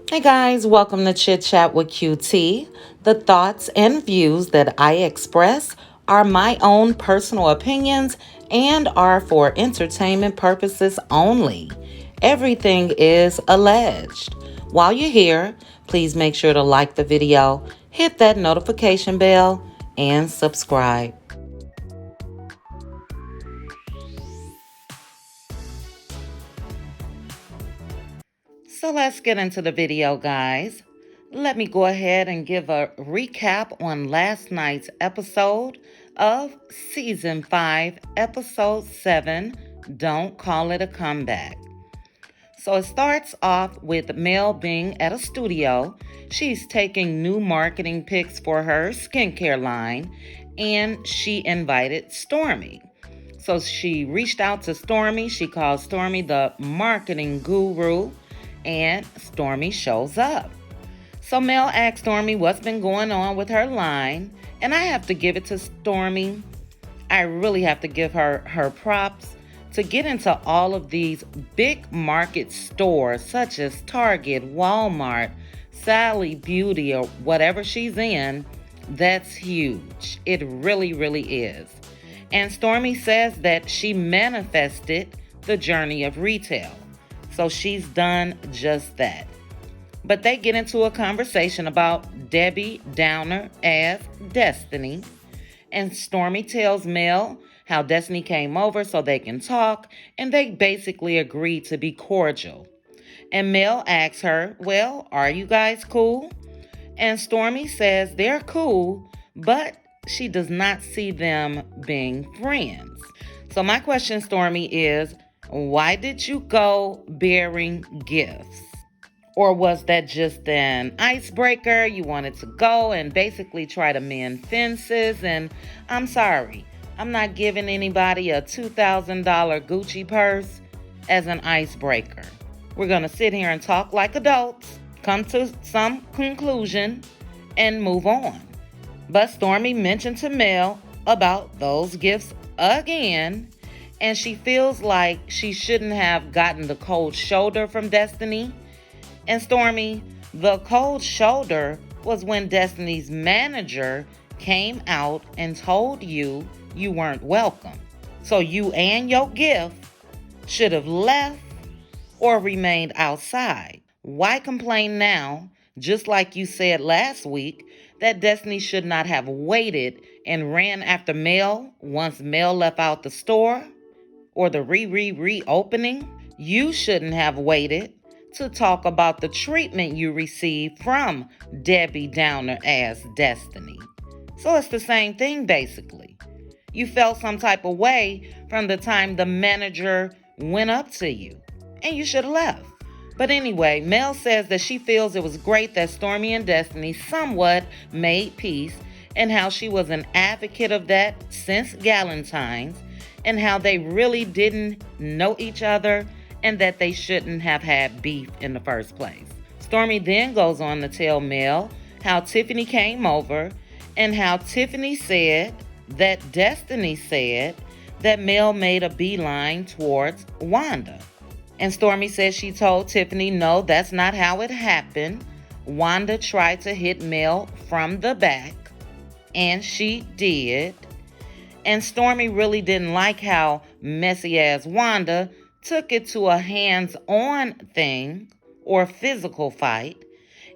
Hey guys, welcome to Chit Chat with QT. The thoughts and views that I express are my own personal opinions and are for entertainment purposes only. Everything is alleged. While you're here, please make sure to like the video, hit that notification bell, and subscribe. So let's get into the video, guys. Let me go ahead and give a recap on last night's episode of Season 5, Episode 7, Don't Call It a Comeback. So it starts off with Mel being at a studio. She's taking new marketing pics for her skincare line, and she invited Stormy. So she reached out to Stormy. She called Stormy the marketing guru, and Stormy shows up. So Mel asked Stormy what's been going on with her line, and I have to give it to Stormy. I really have to give her props to get into all of these big market stores such as Target, Walmart, Sally Beauty, or whatever she's in. That's huge. It really, really is. And Stormy says that she manifested the journey of retail. So she's done just that. But they get into a conversation about Debbie Downer as Destiny. And Stormy tells Mel how Destiny came over so they can talk, and they basically agreed to be cordial. And Mel asks her, well, are you guys cool? And Stormy says they're cool, but she does not see them being friends. So my question, Stormy, is why did you go bearing gifts? Or was that just an icebreaker? You wanted to go and basically try to mend fences? And I'm sorry, I'm not giving anybody a $2,000 Gucci purse as an icebreaker. We're going to sit here and talk like adults, come to some conclusion, and move on. But Stormy mentioned to Mel about those gifts again, and she feels like she shouldn't have gotten the cold shoulder from Destiny. And Stormy, the cold shoulder was when Destiny's manager came out and told you you weren't welcome. So you and your gift should have left or remained outside. Why complain now, just like you said last week, that Destiny should not have waited and ran after Mel once Mel left out the store or the reopening? You shouldn't have waited to talk about the treatment you received from Debbie Downer as Destiny. So it's the same thing, basically. You felt some type of way from the time the manager went up to you, and you should have left. But anyway, Mel says that she feels it was great that Stormy and Destiny somewhat made peace, and how she was an advocate of that since Galentine's, and how they really didn't know each other and that they shouldn't have had beef in the first place. Stormy then goes on to tell Mel how Tiffany came over and how Tiffany said that Destiny said that Mel made a beeline towards Wanda. And Stormy says she told Tiffany, no, that's not how it happened. Wanda tried to hit Mel from the back, and she did. And Stormy really didn't like how messy ass Wanda took it to a hands-on thing or physical fight,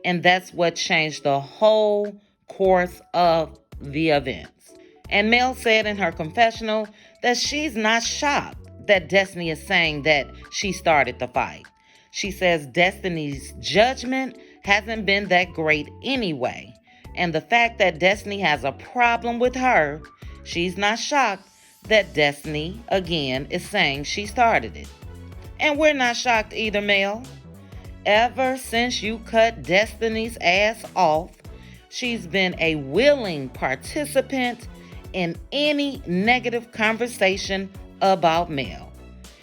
and that's what changed the whole course of the events. And Mel said in her confessional that she's not shocked that Destiny is saying that she started the fight. She says Destiny's judgment hasn't been that great anyway, and the fact that Destiny has a problem with her, she's not shocked that Destiny, again, is saying she started it. And we're not shocked either, Mel. Ever since you cut Destiny's ass off, she's been a willing participant in any negative conversation about Mel.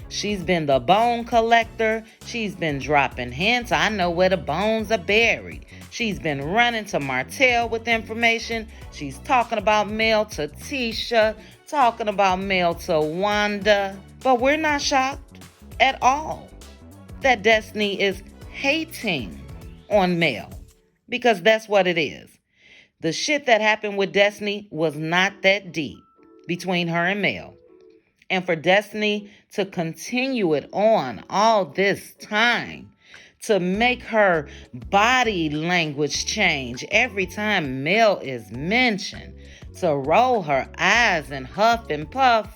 She's been the bone collector. She's been dropping hints. I know where the bones are buried. She's been running to Martell with information. She's talking about Mel to Tisha, talking about Mel to Wanda. But we're not shocked at all that Destiny is hating on Mel, because that's what it is. The shit that happened with Destiny was not that deep between her and Mel. And for Destiny to continue it on all this time, to make her body language change every time Mel is mentioned, to roll her eyes and huff and puff,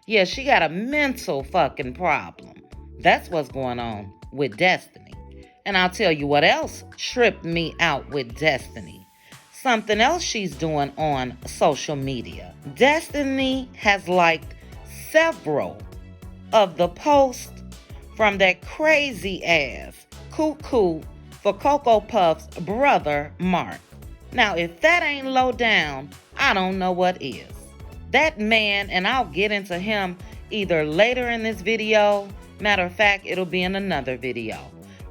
yeah, she got a mental fucking problem. That's what's going on with Destiny. And I'll tell you what else tripped me out with Destiny. Something else she's doing on social media. Destiny has liked several of the posts from that crazy ass cuckoo for Cocoa Puff's brother, Mark. Now, if that ain't low down, I don't know what is. That man, and I'll get into him either later in this video, matter of fact, it'll be in another video.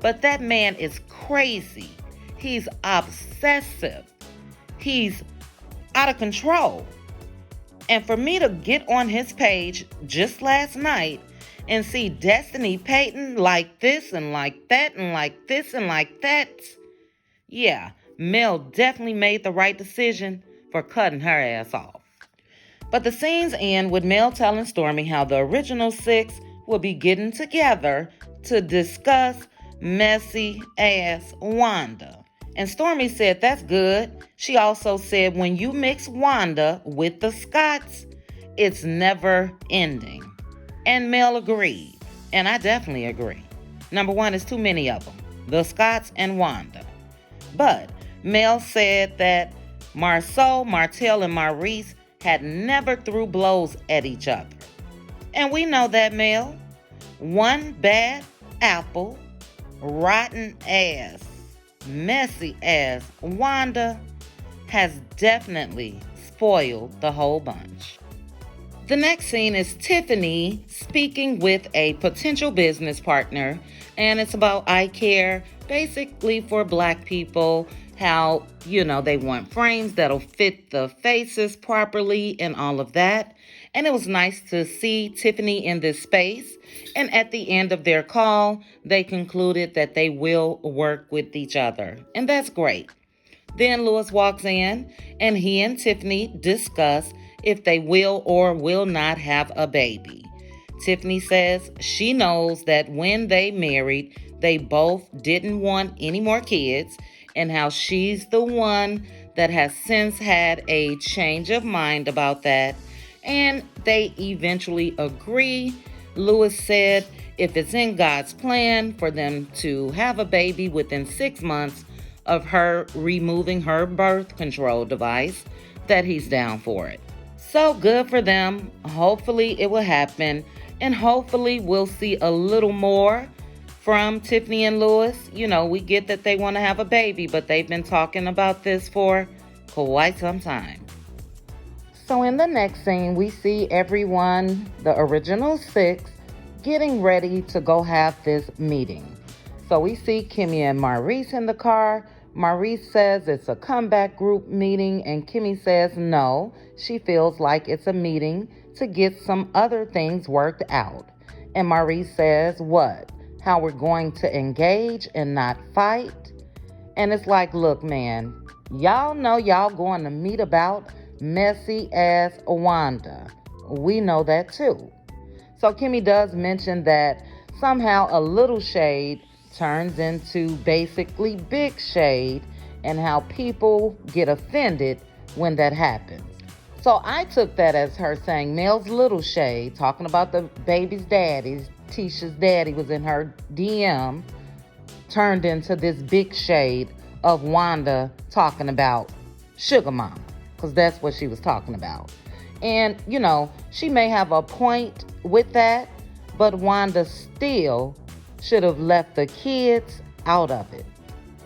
But that man is crazy. He's obsessive. He's out of control. And for me to get on his page just last night and see Destiny Payton like this and like that and like this and like that, yeah, Mel definitely made the right decision for cutting her ass off. But the scenes end with Mel telling Stormy how the original six will be getting together to discuss messy ass Wanda. And Stormy said that's good. She also said when you mix Wanda with the Scotts, it's never ending. And Mel agreed. And I definitely agree. Number one, it's too many of them. The Scotts and Wanda. But Mel said that Marsau, Martell, and Maurice had never threw blows at each other. And we know that, Mel. One bad apple, rotten ass, messy ass Wanda has definitely spoiled the whole bunch. The next scene is Tiffany speaking with a potential business partner, and it's about eye care, basically for Black people, how, they want frames that'll fit the faces properly and all of that. And it was nice to see Tiffany in this space. And at the end of their call, they concluded that they will work with each other. And that's great. Then Lewis walks in and he and Tiffany discuss if they will or will not have a baby. Tiffany says she knows that when they married, they both didn't want any more kids, and how she's the one that has since had a change of mind about that. And they eventually agree. Lewis said if it's in God's plan for them to have a baby within 6 months of her removing her birth control device, that he's down for it. So good for them. Hopefully it will happen. And hopefully we'll see a little more from Tiffany and Lewis. We get that they want to have a baby, but they've been talking about this for quite some time. So in the next scene, we see everyone, the original six, getting ready to go have this meeting. So we see Kimmy and Maurice in the car. Maurice says it's a comeback group meeting, and Kimmy says no, she feels like it's a meeting to get some other things worked out. And Maurice says, what? How we're going to engage and not fight? And it's like, look, man, y'all know y'all going to meet about messy ass Wanda. We know that too. So Kimmy does mention that somehow a little shade turns into basically big shade, and how people get offended when that happens. So I took that as her saying Mel's little shade, talking about the baby's daddy, Tisha's daddy was in her DM, turned into this big shade of Wanda talking about Sugar Mama, because that's what she was talking about. And, she may have a point with that, but Wanda still should have left the kids out of it.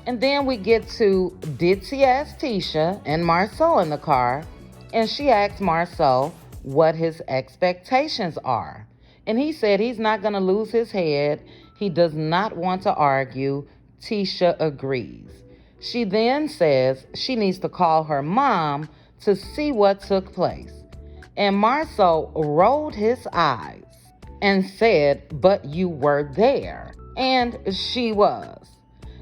And then we get to ditzy ass Tisha and Marsau in the car, and she asks Marsau what his expectations are. And he said he's not going to lose his head. He does not want to argue. Tisha agrees. She then says she needs to call her mom to see what took place. And Marsau rolled his eyes and said, but you were there. And she was.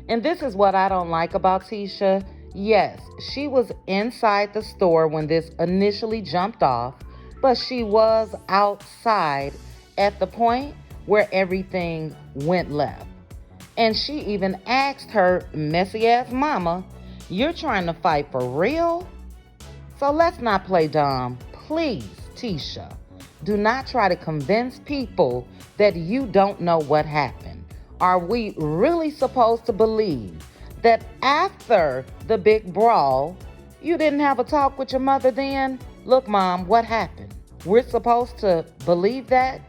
And this is what I don't like about Tisha. Yes, she was inside the store when this initially jumped off, but she was outside at the point where everything went left. And she even asked her messy ass mama, "You're trying to fight for real?" So let's not play dumb. Please, Tisha, do not try to convince people that you don't know what happened. Are we really supposed to believe that after the big brawl, you didn't have a talk with your mother then? Look, Mom, what happened? We're supposed to believe that?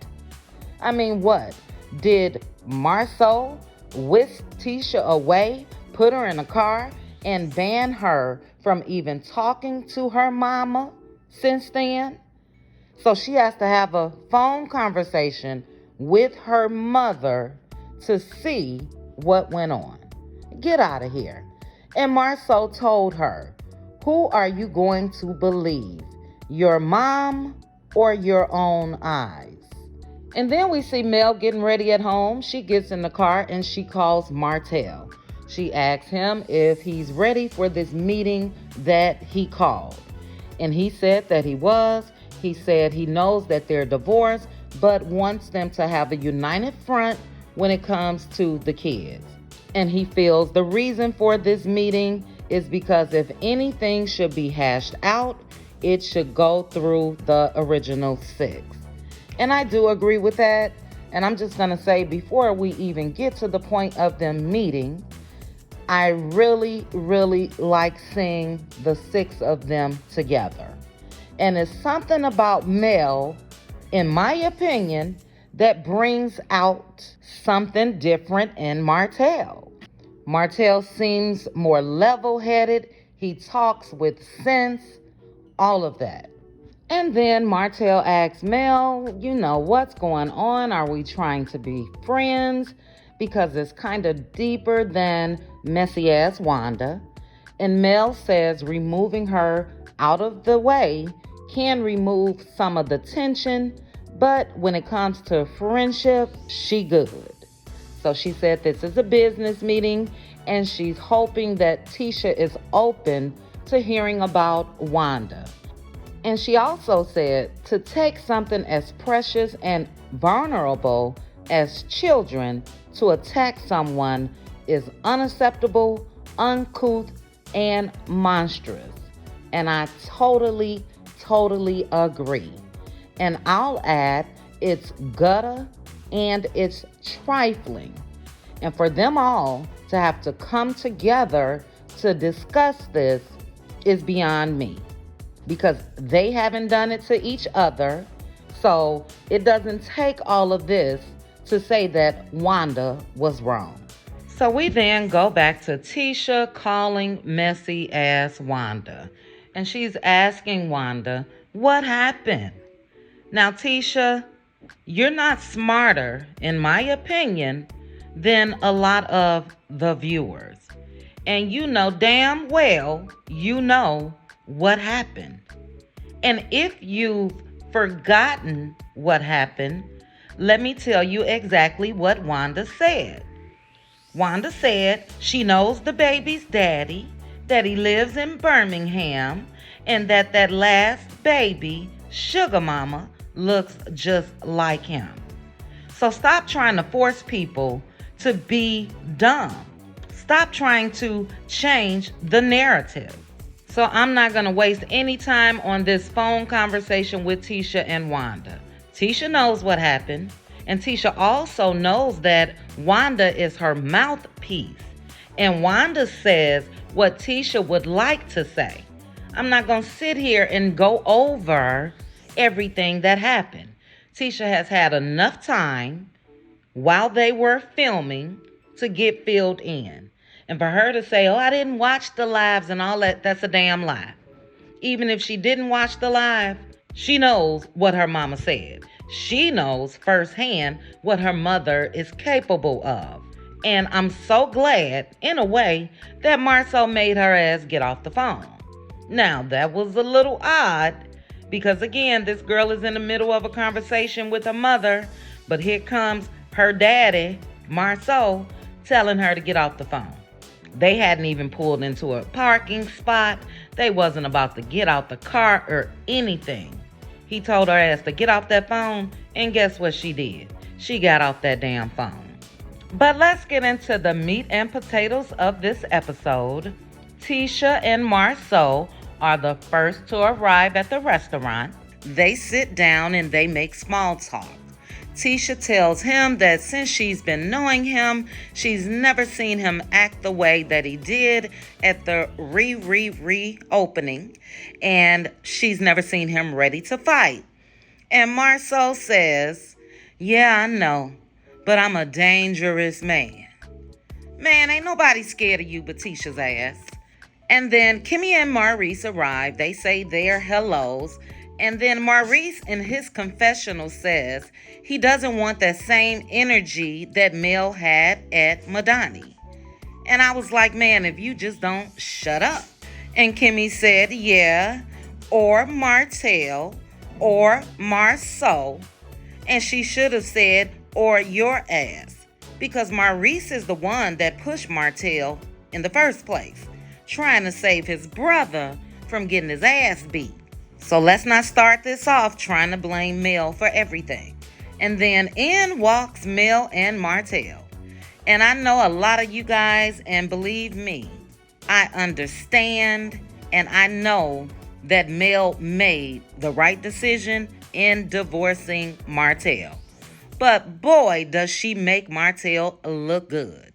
I mean, what? Did Marceau whisk Tisha away, put her in a car, and ban her from even talking to her mama since then? So she has to have a phone conversation with her mother to see what went on. Get out of here. And Marceau told her, "Who are you going to believe? Your mom or your own eyes?" And then we see Mel getting ready at home. She gets in the car and she calls Martell. She asks him if he's ready for this meeting that he called. And he said that he was. He said he knows that they're divorced, but wants them to have a united front when it comes to the kids. And he feels the reason for this meeting is because if anything should be hashed out, it should go through the original six. And I do agree with that. And I'm just going to say, before we even get to the point of them meeting, I really, really like seeing the six of them together. And it's something about Mel, in my opinion, that brings out something different in Martell. Martell seems more level-headed. He talks with sense, all of that. And then Martell asks Mel, what's going on? Are we trying to be friends? Because it's kind of deeper than messy-ass Wanda. And Mel says removing her out of the way can remove some of the tension, but when it comes to friendship, she good. So she said this is a business meeting, and she's hoping that Tisha is open to hearing about Wanda. And she also said to take something as precious and vulnerable as children to attack someone is unacceptable, uncouth, and monstrous. And I totally agree. And I'll add, it's gutter and it's trifling. And for them all to have to come together to discuss this is beyond me, because they haven't done it to each other. So it doesn't take all of this to say that Wanda was wrong. So we then go back to Tisha calling messy ass Wanda. And she's asking Wanda, what happened? Now, Tisha, you're not smarter, in my opinion, than a lot of the viewers. And you know damn well, what happened. And if you've forgotten what happened, let me tell you exactly what Wanda said. Wanda said she knows the baby's daddy, that he lives in Birmingham, and that last baby, Sugar Mama, looks just like him. So stop trying to force people to be dumb. Stop trying to change the narrative. So I'm not going to waste any time on this phone conversation with Tisha and Wanda. Tisha knows what happened, and Tisha also knows that Wanda is her mouthpiece. And Wanda says what Tisha would like to say. I'm not going to sit here and go over everything that happened. Tisha has had enough time while they were filming to get filled in. And for her to say, I didn't watch the lives and all that, that's a damn lie. Even if she didn't watch the live, she knows what her mama said. She knows firsthand what her mother is capable of. And I'm so glad, in a way, that Marceau made her ass get off the phone. Now, that was a little odd, because again, this girl is in the middle of a conversation with her mother, but here comes her daddy, Marceau, telling her to get off the phone. They hadn't even pulled into a parking spot. They wasn't about to get out the car or anything. He told her ass to get off that phone, and guess what she did? She got off that damn phone. But let's get into the meat and potatoes of this episode. Tisha and Marceau are the first to arrive at the restaurant. They sit down and they make small talk. Tisha tells him that since she's been knowing him, she's never seen him act the way that he did at the reopening, and she's never seen him ready to fight. And Marceau says, "Yeah, I know, but I'm a dangerous man." Man, ain't nobody scared of you but Tisha's ass. And then Kimmy and Maurice arrive. They say their hellos. And then Maurice in his confessional says he doesn't want that same energy that Mel had at Madani. And I was like, man, if you just don't shut up. And Kimmy said, yeah, or Martell, or Marceau. And she should have said, or your ass. Because Maurice is the one that pushed Martell in the first place, trying to save his brother from getting his ass beat. So let's not start this off trying to blame Mel for everything. And then in walks Mel and Martell. And I know a lot of you guys, and believe me, I understand and I know that Mel made the right decision in divorcing Martell. But boy, does she make Martell look good.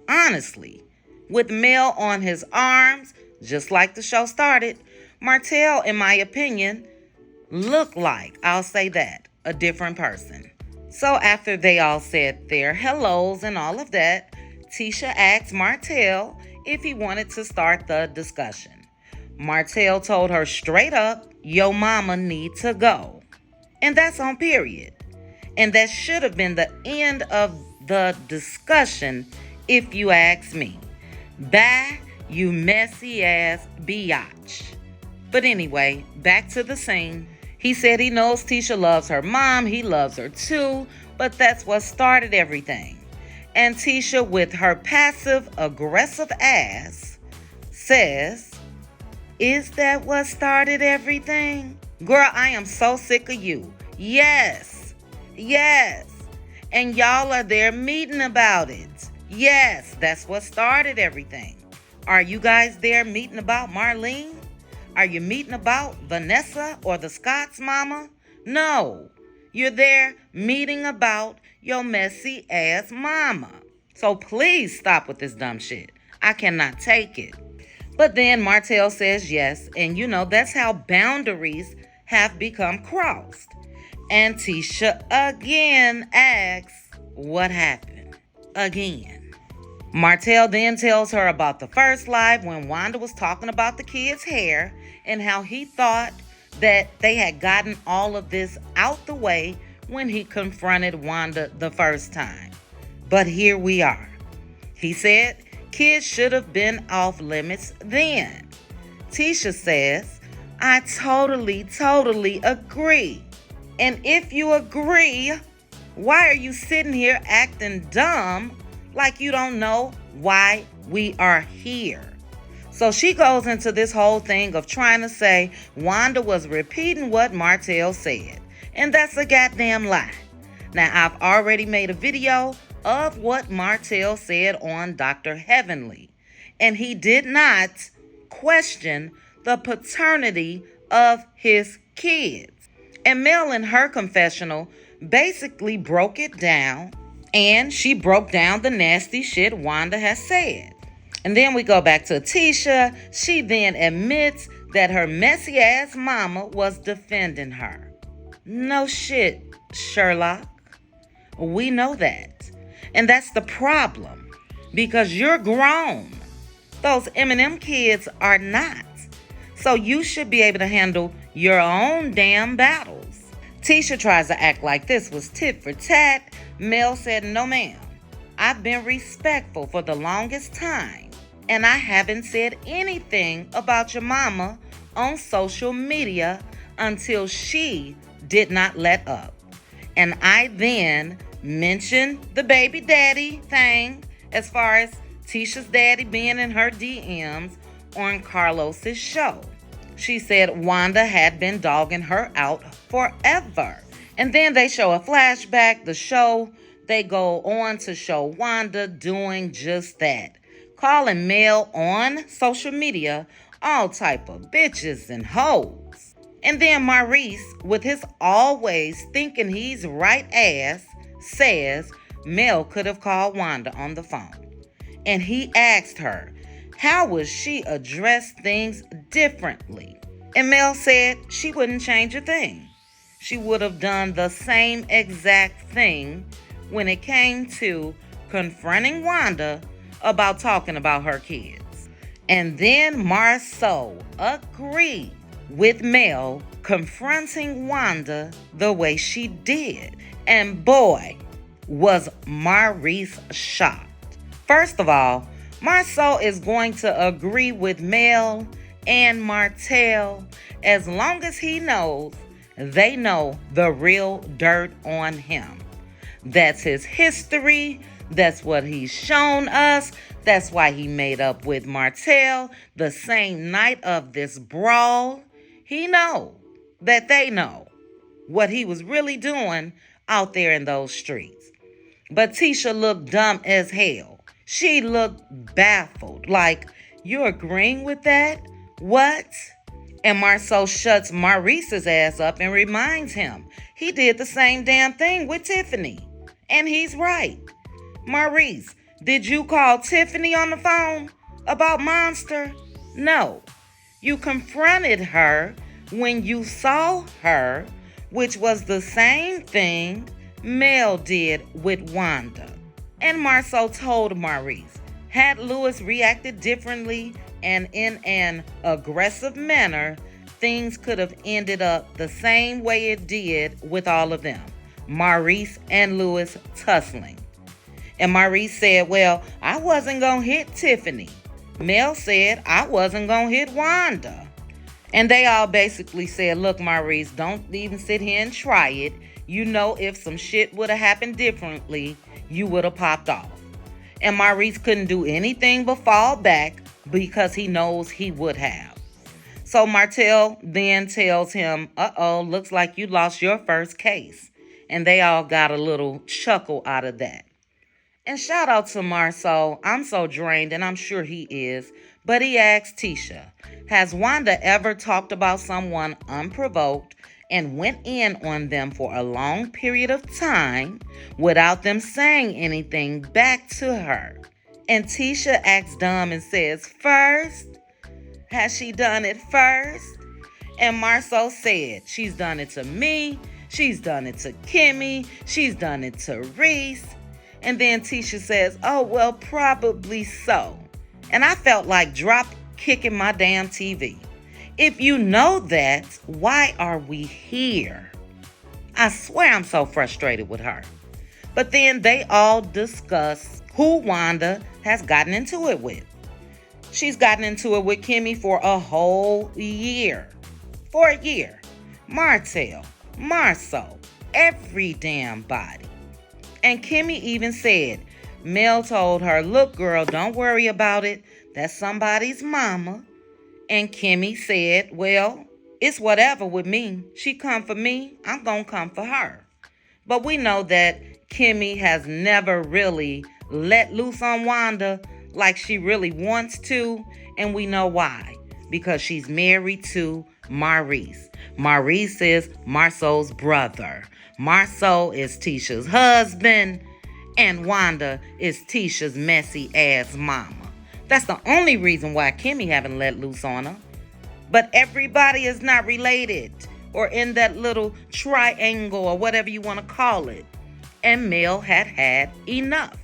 Honestly, with Mel on his arms, just like the show started, Martell, in my opinion, looked like, I'll say that, a different person. So after they all said their hellos and all of that, Tisha asked Martell if he wanted to start the discussion. Martell told her straight up, yo mama need to go. And that's on period. And that should have been the end of the discussion if you ask me. Bye, you messy ass biatch. But anyway, back to the scene. He said he knows Tisha loves her mom. He loves her too. But that's what started everything. And Tisha, with her passive-aggressive ass, says, is that what started everything? Girl, I am so sick of you. Yes. Yes. And y'all are there meeting about it. Yes, that's what started everything. Are you guys there meeting about Marlene? Are you meeting about Vanessa or the Scott's mama? No. You're there meeting about your messy ass mama. So please stop with this dumb shit. I cannot take it. But then Martell says yes, and you know that's how boundaries have become crossed. And Tisha again asks, what happened? Again. Martell then tells her about the first live when Wanda was talking about the kids' hair and how he thought that they had gotten all of this out the way when he confronted Wanda the first time. But here we are. He said kids should have been off limits then. Tisha says, I totally agree. And if you agree, why are you sitting here acting dumb like you don't know why we are here? So she goes into this whole thing of trying to say Wanda was repeating what Martell said. And that's a goddamn lie. Now, I've already made a video of what Martell said on Dr. Heavenly. And he did not question the paternity of his kids. And Mel in her confessional basically broke it down. And she broke down the nasty shit Wanda has said. And then we go back to Tisha. She then admits that her messy ass mama was defending her. No shit, Sherlock. We know that. And that's the problem. Because you're grown. Those Eminem kids are not. So you should be able to handle your own damn battles. Tisha tries to act like this was tit for tat. Mel said, no ma'am. I've been respectful for the longest time. And I haven't said anything about your mama on social media until she did not let up. And I then mentioned the baby daddy thing as far as Tisha's daddy being in her DMs on Carlos's show. She said Wanda had been dogging her out forever. And then they show a flashback, the show. They go on to show Wanda doing just that, calling Mel on social media all type of bitches and hoes. And then Maurice, with his always thinking he's right ass, says Mel could have called Wanda on the phone. And he asked her, how would she address things differently? And Mel said she wouldn't change a thing. She would have done the same exact thing when it came to confronting Wanda about talking about her kids. And then Marceau agreed with Mel confronting Wanda the way she did. And boy, was Maurice shocked. First of all, Marceau is going to agree with Mel and Martell as long as he knows they know the real dirt on him. That's his history. That's what he's shown us. That's why he made up with Martell the same night of this brawl. He know that they know what he was really doing out there in those streets. But Tisha looked dumb as hell. She looked baffled, like, you're agreeing with that? What? And Marceau shuts Maurice's ass up and reminds him he did the same damn thing with Tiffany. And he's right. Maurice, did you call Tiffany on the phone about Monster? No. You confronted her when you saw her, which was the same thing Mel did with Wanda. And Marceau told Maurice, had Louis reacted differently and in an aggressive manner, things could have ended up the same way it did with all of them, Maurice and Louis tussling. And Maurice said, well, I wasn't going to hit Tiffany. Mel said I wasn't going to hit Wanda. And they all basically said, look, Maurice, don't even sit here and try it. You know, if some shit would have happened differently, you would have popped off. And Maurice couldn't do anything but fall back because he knows he would have. So Martell then tells him, looks like you lost your first case. And they all got a little chuckle out of that. And shout out to Marceau. I'm so drained, and I'm sure he is. But he asked Tisha, has Wanda ever talked about someone unprovoked and went in on them for a long period of time without them saying anything back to her? And Tisha acts dumb and says, first? Has she done it first? And Marceau said, she's done it to me, she's done it to Kimmy, she's done it to Reese. And then Tisha says, oh, well, probably so. And I felt like drop kicking my damn TV. If you know that, why are we here? I swear I'm so frustrated with her. But then they all discuss who Wanda has gotten into it with. She's gotten into it with Kimmy for a whole year. For a year. Martell, Marceau, every damn body. And Kimmy even said, Mel told her, look, girl, don't worry about it. That's somebody's mama. And Kimmy said, well, it's whatever with me. She come for me, I'm going to come for her. But we know that Kimmy has never really let loose on Wanda like she really wants to. And we know why. Because she's married to Maurice. Maurice is Marceau's brother. Marceau is Tisha's husband. And Wanda is Tisha's messy ass mama. That's the only reason why Kimmy haven't let loose on her. But everybody is not related or in that little triangle or whatever you want to call it. And Mel had enough.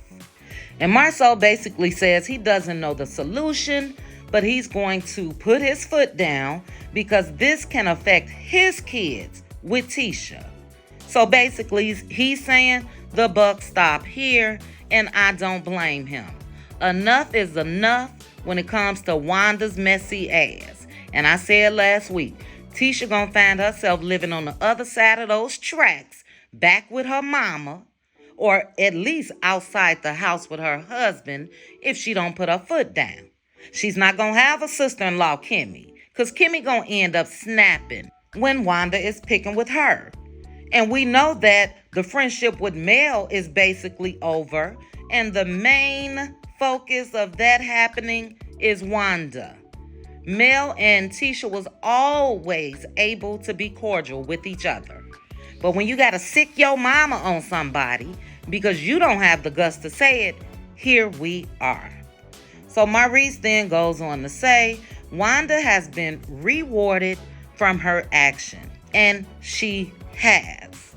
And Marceau basically says he doesn't know the solution, but he's going to put his foot down because this can affect his kids with Tisha. So basically he's saying the buck stop here, and I don't blame him. Enough is enough when it comes to Wanda's messy ass. And I said last week, Tisha gonna find herself living on the other side of those tracks, back with her mama, or at least outside the house with her husband if she don't put her foot down. She's not going to have a sister-in-law, Kimmy, because Kimmy going to end up snapping when Wanda is picking with her. And we know that the friendship with Mel is basically over, and the main focus of that happening is Wanda. Mel and Tisha was always able to be cordial with each other. But when you got to sick your mama on somebody because you don't have the guts to say it, here we are. So Maurice then goes on to say, Wanda has been rewarded from her action, and she has.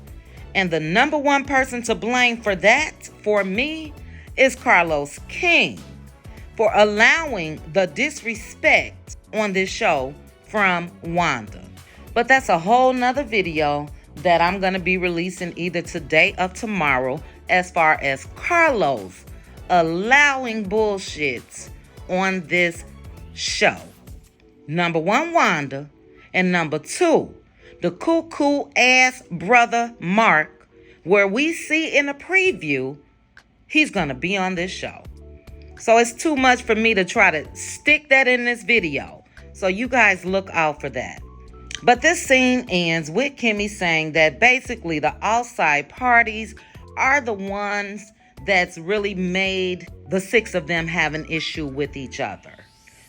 And the number one person to blame for that, for me, is Carlos King, for allowing the disrespect on this show from Wanda. But that's a whole nother video that I'm going to be releasing either today or tomorrow, as far as Carlos allowing bullshits on this show. Number one, Wanda. And number two, the cuckoo ass brother Mark, where we see in a preview, he's going to be on this show. So it's too much for me to try to stick that in this video. So you guys look out for that. But this scene ends with Kimmy saying that basically the outside parties are the ones that's really made the six of them have an issue with each other.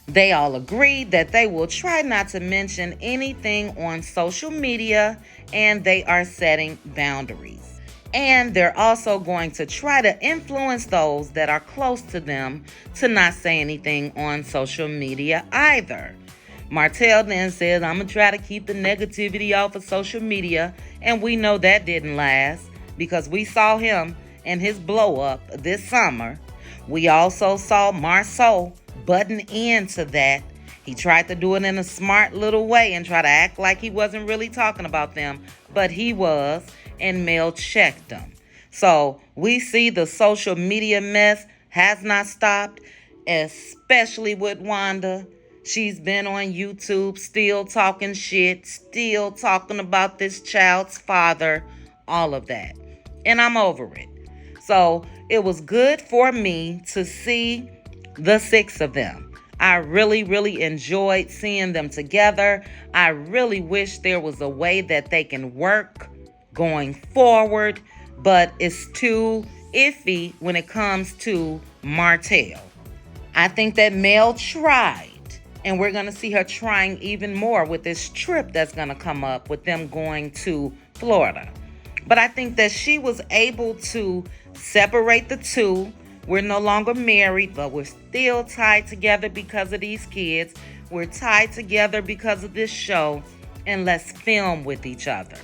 They all agreed that they will try not to mention anything on social media, and they are setting boundaries. And they're also going to try to influence those that are close to them to not say anything on social media either. Martell then says, I'm going to try to keep the negativity off of social media. And we know that didn't last because we saw him and his blow up this summer. We also saw Marceau button into that. He tried to do it in a smart little way and try to act like he wasn't really talking about them, but he was, and Mel checked him. So we see the social media mess has not stopped, especially with Wanda. She's been on YouTube still talking shit, still talking about this child's father, all of that. And I'm over it. So it was good for me to see the six of them. I really, really enjoyed seeing them together. I really wish there was a way that they can work going forward, but it's too iffy when it comes to Martell. I think that Mel tried, and we're going to see her trying even more with this trip that's going to come up with them going to Florida. But I think that she was able to separate the two. We're no longer married, but we're still tied together because of these kids. We're tied together because of this show, and let's film with each other.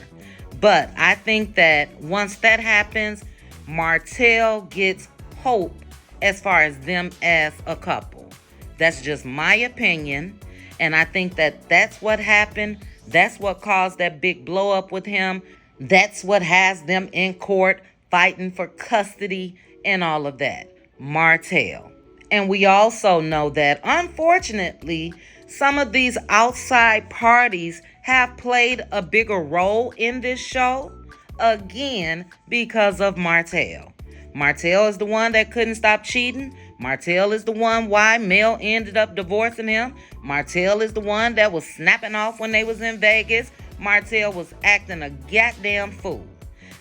But I think that once that happens, Martell gets hope as far as them as a couple. That's just my opinion. And I think that that's what happened. That's what caused that big blow up with him. That's what has them in court fighting for custody and all of that. Martell. And we also know that, unfortunately, some of these outside parties have played a bigger role in this show, again, because of Martell. Martell is the one that couldn't stop cheating. Martell is the one why Mel ended up divorcing him. Martell is the one that was snapping off when they was in Vegas. Martell was acting a goddamn fool.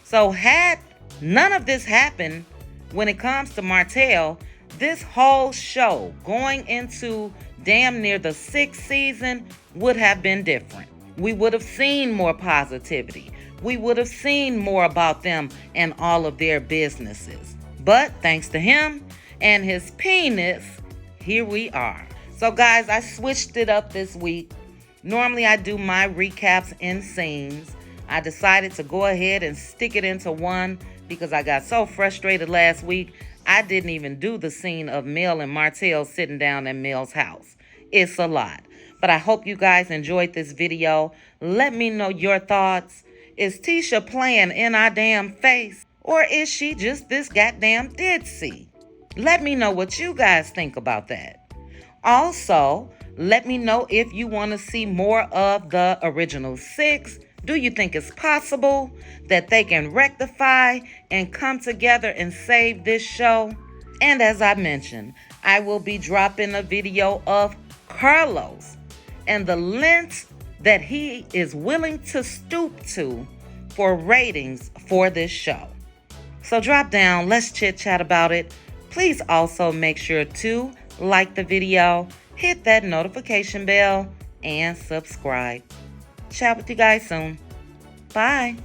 So had none of this happened when it comes to Martell, this whole show going into damn near the 6th season would have been different. We would have seen more positivity. We would have seen more about them and all of their businesses. But thanks to him and his penis, here we are. So guys, I switched it up this week. Normally I do my recaps in scenes. I decided to go ahead and stick it into one because I got so frustrated last week. I didn't even do the scene of Mel and Martell sitting down at Mel's house. It's a lot. But I hope you guys enjoyed this video. Let me know your thoughts. Is Tisha playing in our damn face? Or is she just this goddamn ditzy? Let me know what you guys think about that. Also, let me know if you want to see more of the original 6 Do you think it's possible that they can rectify and come together and save this show? And as I mentioned, I will be dropping a video of Carlos and the lengths that he is willing to stoop to for ratings for this show. So drop down, let's chit chat about it. Please also make sure to like the video, hit that notification bell, and subscribe. Chat with you guys soon. Bye.